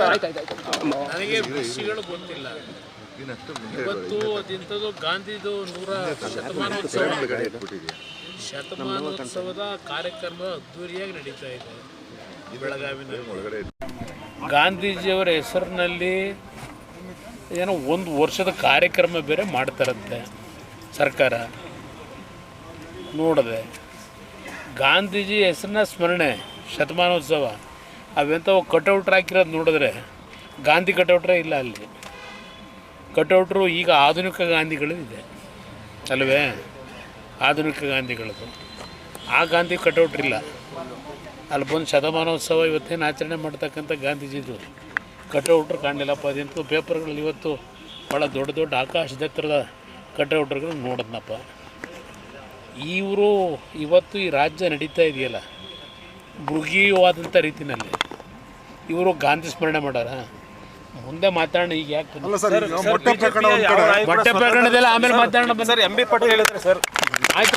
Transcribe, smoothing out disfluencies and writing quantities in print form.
ನನಗೆ ವಿಷಯಗಳು ಗೊತ್ತಿಲ್ಲ. ಇವತ್ತು ಅದಿಂಥದ್ದು ಗಾಂಧಿದು ಶತಮಾನೋತ್ಸವದ ಕಾರ್ಯಕ್ರಮ ಅದ್ದೂರಿಯಾಗಿ ನಡೀತಾ ಇದೆ ಬೆಳಗಾವಿನಲ್ಲಿ. ಗಾಂಧೀಜಿಯವರ ಹೆಸರಿನಲ್ಲಿ ಏನೋ ಒಂದು ವರ್ಷದ ಕಾರ್ಯಕ್ರಮ ಬೇರೆ ಮಾಡ್ತಾರಂತೆ ಸರ್ಕಾರ. ನೋಡಿದೆ ಗಾಂಧೀಜಿ ಹೆಸರನ್ನ ಸ್ಮರಣೆ ಶತಮಾನೋತ್ಸವ ಅವೆಂಥವು ಕಟೌಟ್ರ್ ಹಾಕಿರೋದು ನೋಡಿದ್ರೆ ಗಾಂಧಿ ಕಟೌಟ್ರೇ ಇಲ್ಲ ಅಲ್ಲಿ. ಕಟೌಟ್ರು ಈಗ ಆಧುನಿಕ ಗಾಂಧಿಗಳು ಇದೆ ಅಲ್ವೇ, ಆಧುನಿಕ ಗಾಂಧಿಗಳದು. ಆ ಗಾಂಧಿ ಕಟೌಟ್ರಿಲ್ಲ ಅಲ್ಲಿ. ಬಂದು ಶತಮಾನೋತ್ಸವ ಇವತ್ತೇನು ಆಚರಣೆ ಮಾಡ್ತಕ್ಕಂಥ ಗಾಂಧೀಜಿದು ಕಟೌಟ್ರು ಕಾಣಲಿಲ್ಲಪ್ಪ. ಅದಂತೂ ಪೇಪರ್ಗಳಲ್ಲಿ ಇವತ್ತು ಭಾಳ ದೊಡ್ಡ ದೊಡ್ಡ ಆಕಾಶದೆತ್ತರದ ಕಟೌಟ್ರುಗಳು ನೋಡಿದ್ನಪ್ಪ. ಇವರು ಇವತ್ತು ಈ ರಾಜ್ಯ ನಡೀತಾ ಇದೆಯಲ್ಲ ಮೃಗೀಯವಾದಂಥ ರೀತಿಯಲ್ಲಿ ಇವರು ಗಾಂಧಿ ಸ್ಮರಣೆ ಮಾಡ್ಯಾರ. ಮುಂದೆ ಮಾತಾಡೋಣ. ಈಗ ಯಾಕೆ ಮೊಟ್ಟೆ ಪ್ರಕರಣದಲ್ಲ ಆಮೇಲೆ ಮಾತಾಡೋಣ. ಸರ್ ಎಂ ಬಿ ಪಾಟೀಲ್ ಹೇಳಿದ್ರೆ ಸರ್ ಆಯ್ತು.